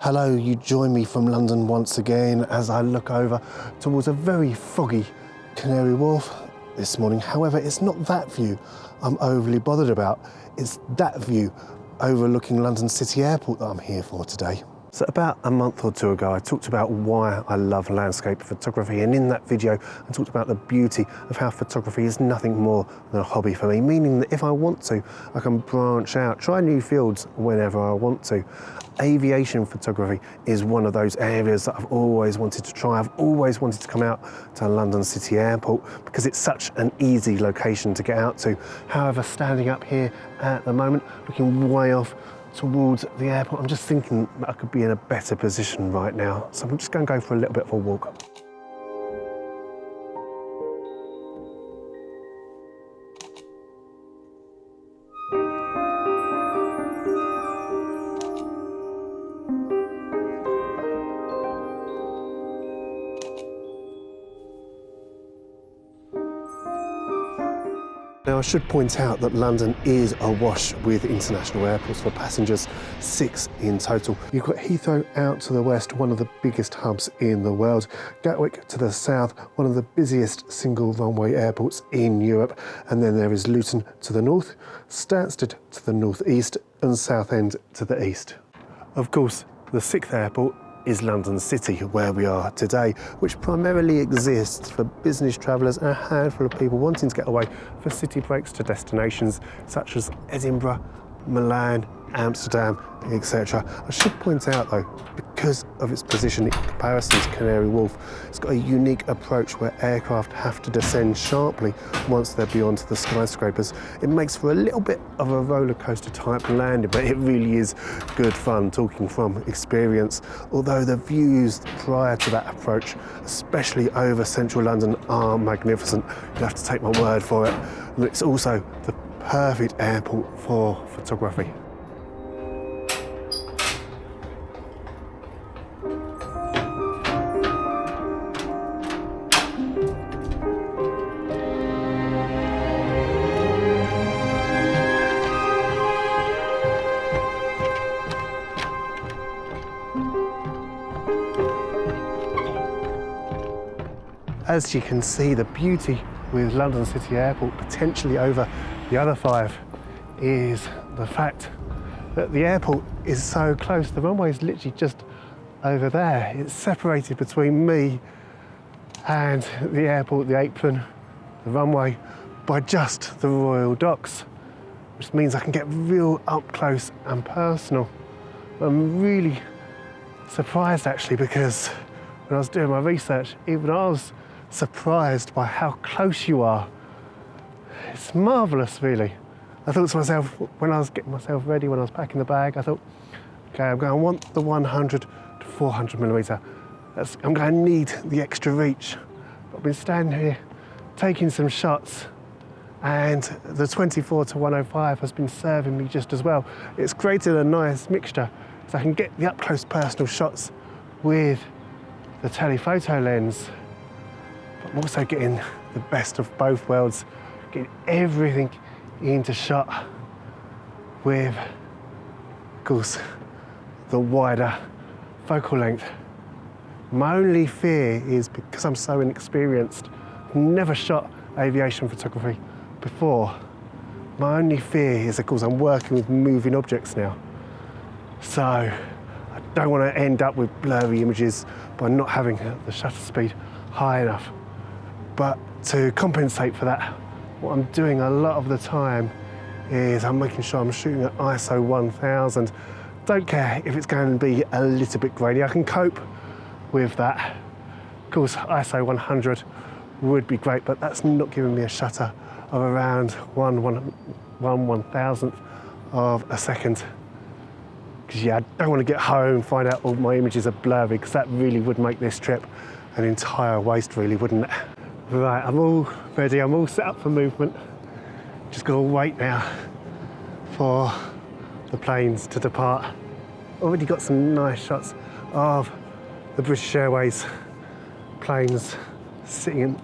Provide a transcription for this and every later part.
Hello, you join me from London once again as I look over towards a very foggy Canary Wharf this morning. However, it's not that view I'm overly bothered about. It's that view overlooking London City Airport that I'm here for today. So about a month or two ago, I talked about why I love landscape photography, and in that video, I talked about the beauty of how photography is nothing more than a hobby for me, meaning that if I want to, I can branch out, try new fields whenever I want to. Aviation photography is one of those areas that I've always wanted to try. I've always wanted to come out to London City Airport because it's such an easy location to get out to. However, standing up here at the moment, looking way off towards the airport, I'm just thinking that I could be in a better position right now. So I'm just going to go for a little bit of a walk. Now, I should point out that London is awash with international airports for passengers, 6 in total. You've got Heathrow out to the west, one of the biggest hubs in the world. Gatwick to the south, one of the busiest single runway airports in Europe. And then there is Luton to the north, Stansted to the northeast, and Southend to the east. Of course, the 6th airport is London City, where we are today, which primarily exists for business travellers and a handful of people wanting to get away for city breaks to destinations such as Edinburgh, Milan, Amsterdam, etc. I should point out though, because of its position in comparison to Canary Wharf, it's got a unique approach where aircraft have to descend sharply once they're beyond the skyscrapers. It makes for a little bit of a roller coaster type landing, but it really is good fun, talking from experience. Although the views prior to that approach, especially over central London, are magnificent. You have to take my word for it. And it's also the perfect airport for photography. As you can see, the beauty with London City Airport potentially over the other 5 is the fact that the airport is so close. The runway is literally just over there. It's separated between me and the airport, the apron, the runway, by just the Royal Docks, which means I can get real up close and personal. I'm really surprised actually, because when I was doing my research, even I was surprised by how close you are. It's marvellous, really. I thought to myself, when I was getting myself ready, when I was packing the bag, I thought, okay, I'm going to want the 100 to 400 millimetre. I'm going to need the extra reach. But I've been standing here taking some shots, and the 24 to 105 has been serving me just as well. It's created a nice mixture, so I can get the up-close personal shots with the telephoto lens. I'm also getting the best of both worlds, getting everything into shot with, of course, the wider focal length. My only fear is, because I'm so inexperienced, I've never shot aviation photography before, my only fear is, of course, I'm working with moving objects now. So I don't want to end up with blurry images by not having the shutter speed high enough. But to compensate for that, what I'm doing a lot of the time is I'm making sure I'm shooting at ISO 1000. Don't care if it's going to be a little bit grainy, I can cope with that. Of course, ISO 100 would be great, but that's not giving me a shutter of around 1/1000th of a second. Because yeah, I don't want to get home and find out all my images are blurry, because that really would make this trip an entire waste, really, wouldn't it? Right, I'm all ready, I'm all set up for movement. Just gotta wait now for the planes to depart. Already got some nice shots of the British Airways planes sitting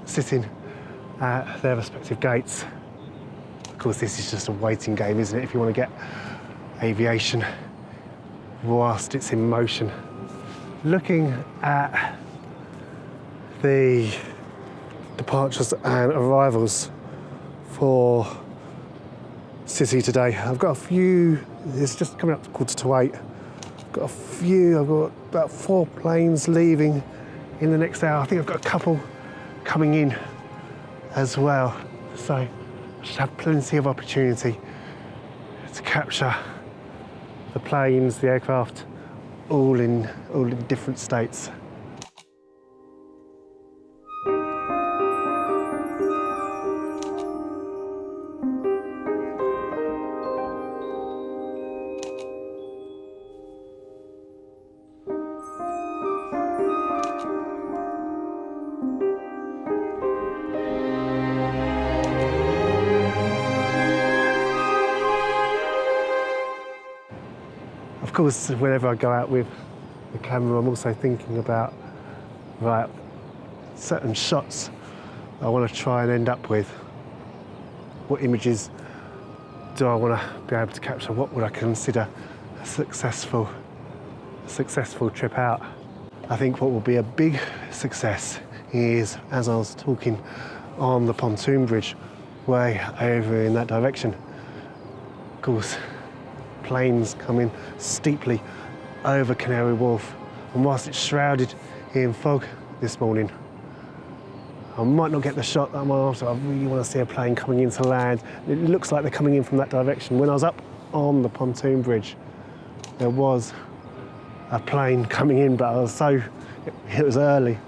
at their respective gates. Of course, this is just a waiting game, isn't it? If you want to get aviation whilst it's in motion. Looking at the departures and arrivals for City today, I've got a few, it's just coming up to 7:45. I've got about 4 planes leaving in the next hour. I think I've got a couple coming in as well. So I should have plenty of opportunity to capture the planes, the aircraft, all in different states. Of course, whenever I go out with the camera, I'm also thinking about certain shots I want to try and end up with. What images do I want to be able to capture? What would I consider a successful trip out? I think what will be a big success is, as I was talking on the pontoon bridge way over in that direction, of course, planes coming steeply over Canary Wharf, and whilst it's shrouded in fog this morning, I might not get the shot that I'm after. I really want to see a plane coming into land. It looks like they're coming in from that direction. When I was up on the pontoon bridge, there was a plane coming in, but it was early.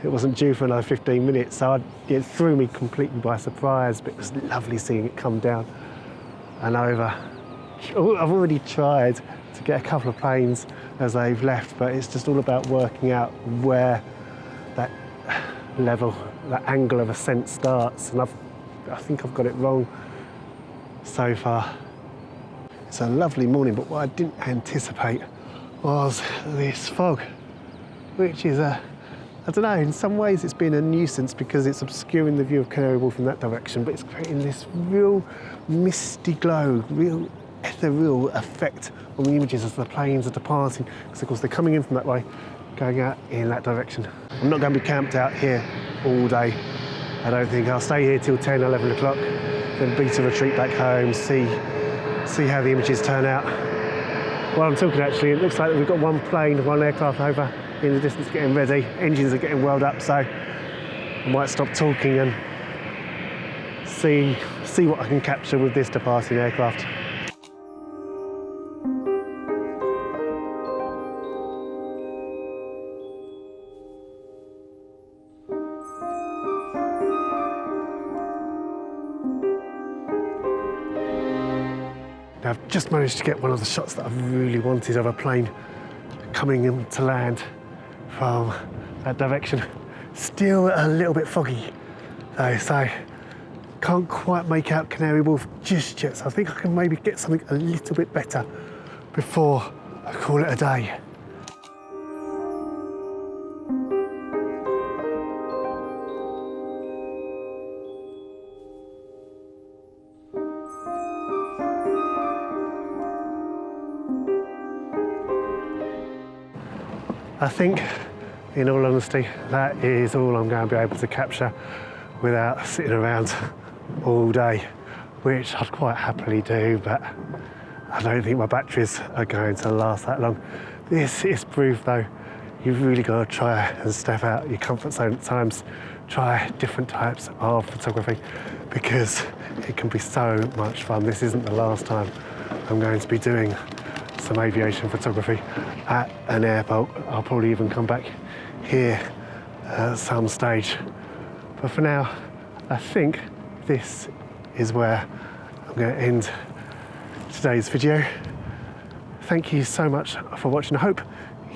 It wasn't due for another 15 minutes, so it threw me completely by surprise, but it was lovely seeing it come down and over. I've already tried to get a couple of planes as they've left, but it's just all about working out where that level, that angle of ascent starts, and I think I've got it wrong so far. It's a lovely morning, but what I didn't anticipate was this fog, which is I don't know, in some ways it's been a nuisance because it's obscuring the view of Canary Wharf in that direction, but it's creating this real misty glow, real ethereal effect on the images as the planes are departing, because of course they're coming in from that way, going out in that direction. I'm not going to be camped out here all day, I don't think. I'll stay here till 10, 11 o'clock, then beat a retreat back home, see how the images turn out. While I'm talking, actually, it looks like we've got one aircraft over in the distance getting ready. Engines are getting welled up, so I might stop talking and see what I can capture with this departing aircraft. Now, I've just managed to get one of the shots that I've really wanted of a plane coming in to land from that direction. Still a little bit foggy though, so can't quite make out Canary Wharf just yet, so I think I can maybe get something a little bit better before I call it a day. I think, in all honesty, that is all I'm going to be able to capture without sitting around all day, which I'd quite happily do, but I don't think my batteries are going to last that long. This is proof, though, you've really got to try and step out your comfort zone at times, try different types of photography, because it can be so much fun. This isn't the last time I'm going to be doing some aviation photography at an airport. I'll probably even come back here at some stage. But for now, I think this is where I'm going to end today's video. Thank you so much for watching. I hope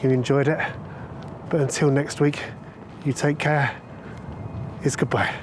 you enjoyed it. But until next week, you take care. It's goodbye.